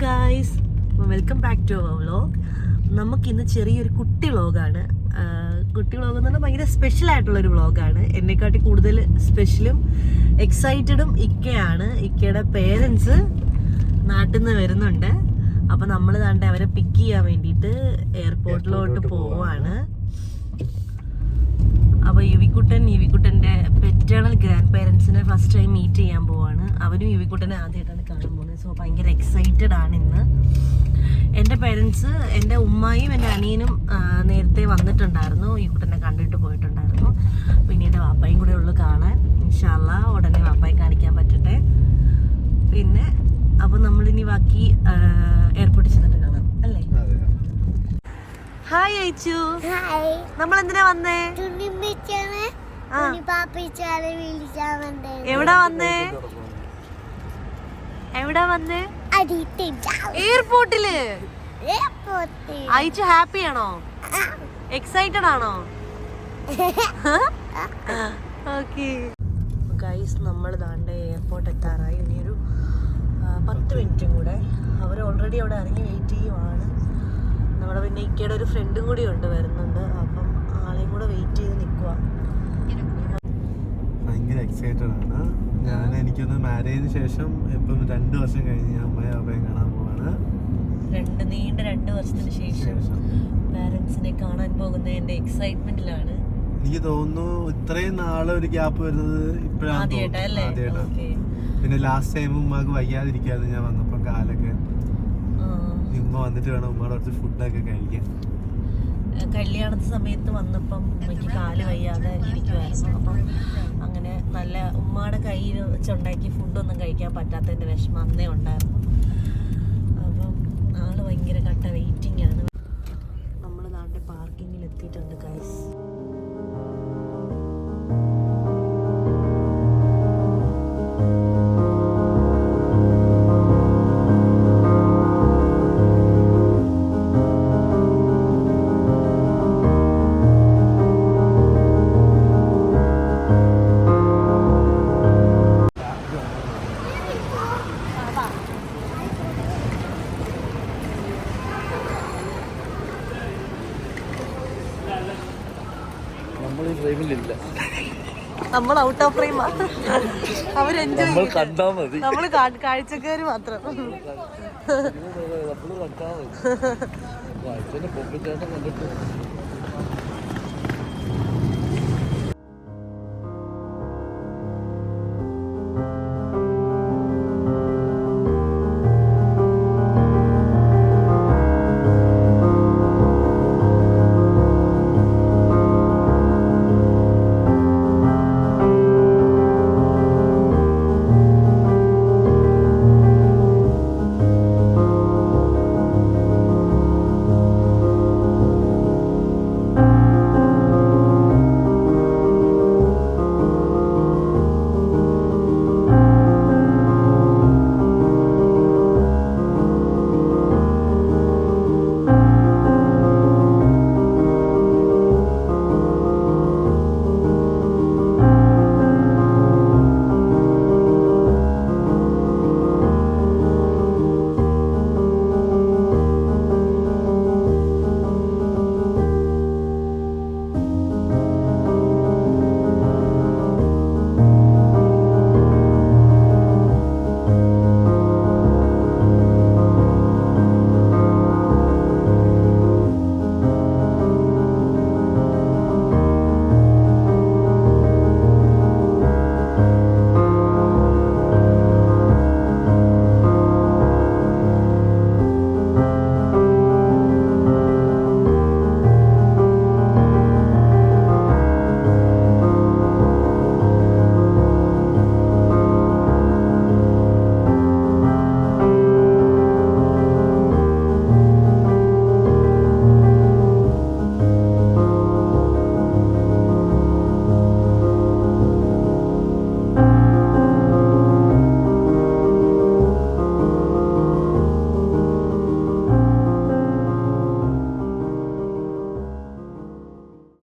Guys, welcome back to our vlog. നമുക്കിന്ന് ചെറിയൊരു കുട്ടി വ്ലോഗാണ്. കുട്ടി വ്ലോഗ് എന്ന് പറഞ്ഞാൽ ഭയങ്കര സ്പെഷ്യൽ ആയിട്ടുള്ളൊരു വ്ലോഗാണ്. എന്നെക്കാട്ടി കൂടുതൽ സ്പെഷ്യലും എക്സൈറ്റഡും ഇക്കയാണ്. ഇക്കയുടെ പേരൻസ് നാട്ടിൽ നിന്ന് വരുന്നുണ്ട്. അപ്പം നമ്മൾ കണ്ട് അവരെ പിക്ക് ചെയ്യാൻ വേണ്ടിയിട്ട് എയർപോർട്ടിലോട്ട് പോവാണ്. അപ്പോൾ യുവിക്കുട്ടൻ്റെ പെറ്റേണൽ ഗ്രാൻഡ് പേരൻസിനെ ഫസ്റ്റ് ടൈം മീറ്റ് ചെയ്യാൻ പോവാണ്. അവനും യുവിക്കുട്ടനെ ആദ്യമായിട്ടാണ് കാണാൻ പോകുന്നത്. സോ ഭയങ്കര എക്സൈറ്റഡ് ആണ് ഇന്ന്. എൻ്റെ പേരൻസ്, എൻ്റെ ഉമ്മായും എൻ്റെ അനിയനും നേരത്തെ വന്നിട്ടുണ്ടായിരുന്നു. യുവിക്കുട്ടനെ കണ്ടിട്ട് പോയിട്ടുണ്ടായിരുന്നു. പിന്നീട് വാപ്പായും കൂടെ ഉള്ളു കാണാൻ. ഇൻഷാ അല്ലാ ഉടനെ വാപ്പായി കാണിക്കാൻ പറ്റട്ടെ. പിന്നെ അപ്പോൾ നമ്മളിനി ബാക്കി എയർപോർട്ടിൽ ചെന്നിട്ട് കാണാം അല്ലേ? ഹായ് അയച്ചു. നമ്മൾ എന്തിനാ വന്നേ? എവിടാ വന്നേ? എയർപോർട്ടില്. അയച്ചു ഹാപ്പി ആണോ? എക്സൈറ്റഡ് ആണോ? ഓക്കെ ഗൈസ്, നമ്മൾ ദാണ്ടെ എയർപോർട്ട് എത്താറായി. ഇനിയൊരു 10 മിനിറ്റും കൂടെ. അവർ ഓൾറെഡി അവിടെ ഇറങ്ങി വെയിറ്റ് ചെയ്യുവാണ്. നമ്മുടെ പിന്നെ ഇക്കയുടെ ഒരു ഫ്രണ്ടും കൂടി വരുന്നുണ്ട്. അപ്പം ആളെയും കൂടെ വെയിറ്റ് ചെയ്ത് നിൽക്കുക. ഭയങ്കര എക്സൈറ്റഡ് ആണ് ഞാൻ. എനിക്കൊന്ന് മാരേജിന് ശേഷം ഇപ്പം 2 വർഷം കഴിഞ്ഞ് ഞാൻ അമ്മയും അപ്പയും കാണാൻ പോവാണ്. നീണ്ട 2 വർഷത്തിന് ശേഷം പാരൻസിനെ കാണാൻ പോകുന്നതിന്റെ എക്സൈറ്റ്മെന്റിലാണ്. എനിക്ക് തോന്നുന്നു ഇത്രയും നാളെ ഒരു ഗ്യാപ്പ് വരുന്നത് ഇപ്പോഴാണ് ആദ്യമായിട്ടാണ്. പിന്നെ ലാസ്റ്റ് ടൈം ഉമ്മക്ക് വയ്യാതിരിക്കാതെ ഞാൻ വന്നപ്പോ കാലൊക്കെ ഉമ്മ വന്നിട്ട് വേണം ഉമ്മയുടെ കുറച്ച് ഫുഡൊക്കെ കഴിക്കാൻ. കല്യാണ സമയത്ത് വന്നപ്പം ഉമ്മയ്ക്ക് കാല് വയ്യാതെ ഇരിക്കുമായിരുന്നു. അപ്പം അങ്ങനെ നല്ല ഉമ്മയുടെ കയ്യിൽ വെച്ചുണ്ടാക്കിയ ഫുഡൊന്നും കഴിക്കാൻ പറ്റാത്തതിൻ്റെ വിഷമം അന്നേ ഉണ്ടായിരുന്നു. അപ്പം ആള് ഭയങ്കര കട്ട വെയിറ്റിംഗ് ആണ്. നമ്മൾ നാട്ടിൽ പാർക്കിങ്ങിൽ എത്തിയിട്ടുണ്ട് ഗൈസ്. നമ്മൾ ഔട്ട് ഓഫ് ഫ്രെയിം. അവർ എൻജോയ് കണ്ടാ മതി. നമ്മള് കാഴ്ചക്കാര് മാത്രം.